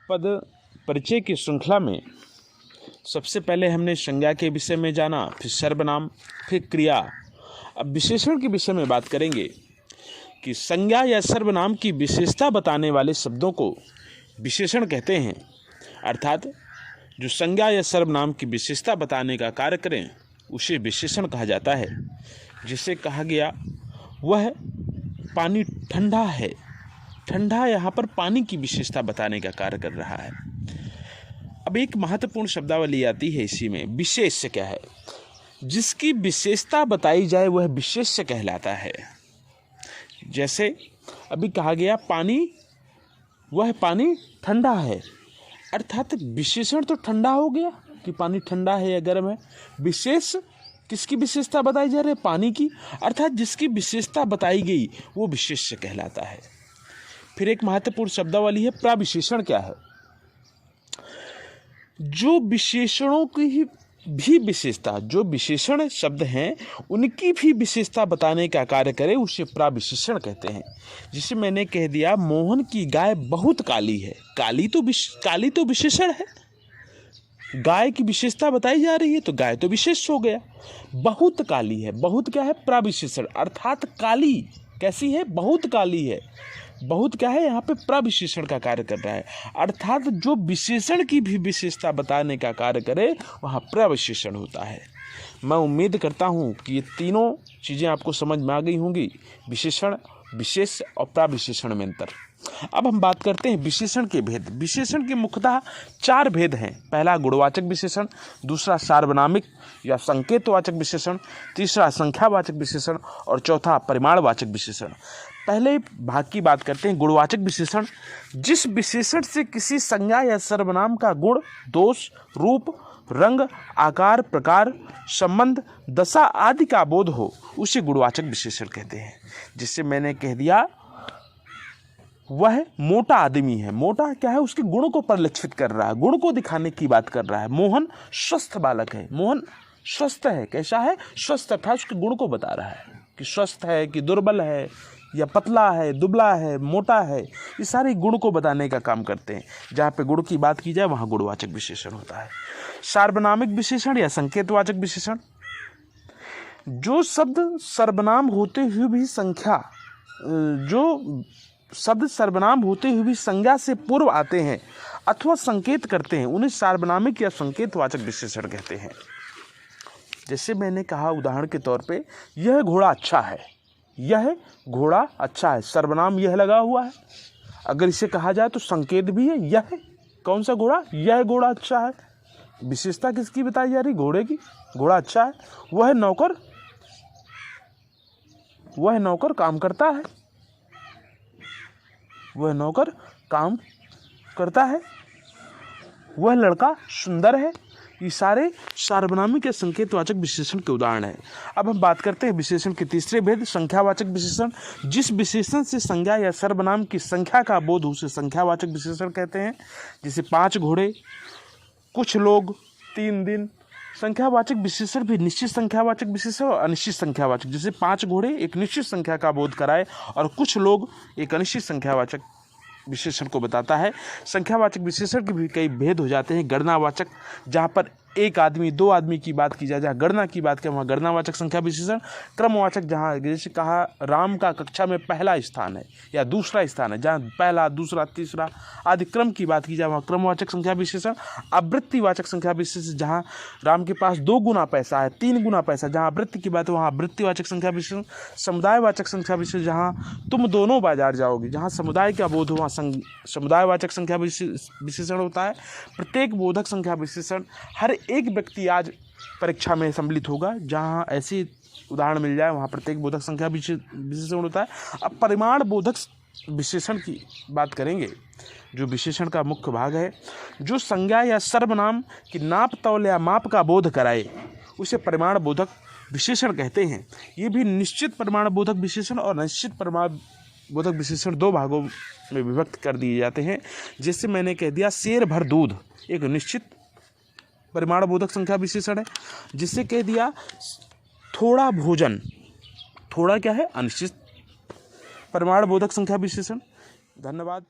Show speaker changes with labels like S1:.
S1: पद परिचय की श्रृंखला में सबसे पहले हमने संज्ञा के विषय में जाना, फिर सर्वनाम, फिर क्रिया। अब विशेषण के विषय में बात करेंगे कि संज्ञा या सर्वनाम की विशेषता बताने वाले शब्दों को विशेषण कहते हैं। अर्थात जो संज्ञा या सर्वनाम की विशेषता बताने का कार्य करें उसे विशेषण कहा जाता है। जिसे कहा गया वह पानी ठंडा है। ठंडा यहाँ पर पानी की विशेषता बताने का कार्य कर रहा है। अब एक महत्वपूर्ण शब्दावली आती है इसी में, विशेष्य क्या है? जिसकी विशेषता बताई जाए वह विशेष्य कहलाता है। जैसे अभी कहा गया वह पानी ठंडा है, अर्थात विशेषण तो ठंडा हो गया कि पानी ठंडा है या गर्म है। विशेष किसकी विशेषता बताई जा रही है? पानी की, अर्थात जिसकी विशेषता बताई गई वो विशेष्य कहलाता है। फिर एक महत्वपूर्ण शब्दावली है प्रविशेषण क्या है? जो विशेषणों की भी विशेषता, जो विशेषण शब्द हैं उनकी भी विशेषता बताने का कार्य करे उसे प्रविशेषण कहते हैं। जिसे मैंने कह दिया मोहन की गाय बहुत काली है। काली तो विशेषण है, गाय की विशेषता बताई जा रही है तो गाय तो विशेष हो गया। बहुत काली है, बहुत क्या है? प्रविशेषण, अर्थात काली कैसी है? बहुत काली है। बहुत क्या है? यहाँ पे प्रविशेषण का कार्य कर रहा है, अर्थात जो विशेषण की भी विशेषता बताने का कार्य करे वहाँ प्रविशेषण होता है। मैं उम्मीद करता हूँ कि ये तीनों चीज़ें आपको समझ में आ गई होंगी, विशेषण, विशेष और प्रविशेषण में अंतर। अब हम बात करते हैं विशेषण के भेद। विशेषण के मुख्यतः 4 भेद हैं। पहला गुणवाचक विशेषण, दूसरा सार्वनामिक या संकेतवाचक विशेषण, तीसरा संख्यावाचक विशेषण और चौथा परिमाणवाचक विशेषण। पहले भाग की बात करते हैं गुणवाचक विशेषण। जिस विशेषण से किसी संज्ञा या सर्वनाम का गुण, दोष, रूप, रंग, आकार, प्रकार, संबंध, दशा आदि का बोध हो उसे गुणवाचक विशेषण कहते हैं। जिससे मैंने कह दिया वह मोटा आदमी है। मोटा क्या है? उसके गुण को परिलक्षित कर रहा है, गुण को दिखाने की बात कर रहा है। मोहन स्वस्थ बालक है। मोहन स्वस्थ है, कैसा है? स्वस्थ, अर्थात उसके गुण को बता रहा है कि स्वस्थ है कि दुर्बल है या पतला है, दुबला है, मोटा है। ये सारे गुण को बताने का काम करते हैं। जहाँ पे गुण की बात की जाए वहाँ गुणवाचक विशेषण होता है। सार्वनामिक विशेषण या संकेतवाचक विशेषण, जो शब्द सर्वनाम होते हुए भी संज्ञा से पूर्व आते हैं अथवा संकेत करते हैं उन्हें सार्वनामिक या संकेतवाचक विशेषण कहते हैं। जैसे मैंने कहा उदाहरण के तौर पे, यह घोड़ा अच्छा है। यह घोड़ा अच्छा है, सर्वनाम यह लगा हुआ है। अगर इसे कहा जाए तो संकेत भी है, यह कौन सा घोड़ा? यह घोड़ा अच्छा है। विशेषता किसकी बताई जा रही? घोड़े की। घोड़ा अच्छा है। वह नौकर काम करता है। वह नौकर काम करता है। वह लड़का सुंदर है। ये सारे सार्वनामिक या संकेतवाचक विशेषण के उदाहरण हैं। अब हम बात करते हैं विशेषण के तीसरे भेद, संख्यावाचक विशेषण। जिस विशेषण से संज्ञा या सर्वनाम की संख्या का बोध उसे संख्यावाचक विशेषण कहते हैं। जैसे 5 घोड़े, कुछ लोग, 3 दिन। संख्यावाचक विशेषण भी निश्चित संख्यावाचक विशेषण और अनिश्चित संख्यावाचक। जैसे 5 घोड़े एक निश्चित संख्या का बोध कराए और कुछ लोग एक अनिश्चित संख्यावाचक विशेषण को बताता है। संख्यावाचक विशेषण के भी कई भेद हो जाते हैं। गणनावाचक, जहाँ पर 1 आदमी 2 आदमी की बात की जाए, जहाँ गणना की बात करें वहाँ गणनावाचक संख्या विशेषण। क्रमवाचक, जहाँ जैसे कहा राम का कक्षा में पहला स्थान है या दूसरा स्थान है, जहाँ पहला, दूसरा, तीसरा आदि क्रम की बात की जाए वहाँ क्रमवाचक संख्या विशेषण। आवृत्तिवाचक संख्या विशेषण, जहाँ राम के पास 2 गुना पैसा है, 3 गुना पैसा, जहाँ आवृत्ति की बात है वहाँ आवृत्तिवाचक संख्या विशेषण। समुदायवाचक संख्या विशेषण, जहाँ तुम दोनों बाजार जाओगे, जहाँ समुदाय का बोध हो वहाँ समुदायवाचक संख्या विशेषण होता है। प्रत्येक बोधक संख्या विशेषण, हर एक व्यक्ति आज परीक्षा में सम्मिलित होगा, जहाँ ऐसी उदाहरण मिल जाए वहाँ प्रत्येक बोधक संख्या विशेषण होता है। अब परिमाण बोधक विशेषण की बात करेंगे, जो विशेषण का मुख्य भाग है। जो संज्ञा या सर्वनाम की नाप, तौल या माप का बोध कराए उसे परिमाण बोधक विशेषण कहते हैं। ये भी निश्चित परिमाण बोधक विशेषण और निश्चित परिमाण बोधक विशेषण 2 भागों में विभक्त कर दिए जाते हैं। जैसे मैंने कह दिया शेर भर दूध एक निश्चित परिमाण बोधक संख्या विशेषण है। जिससे कह दिया थोड़ा भोजन, थोड़ा क्या है? अनिश्चित परिमाण बोधक संख्या विशेषण। धन्यवाद।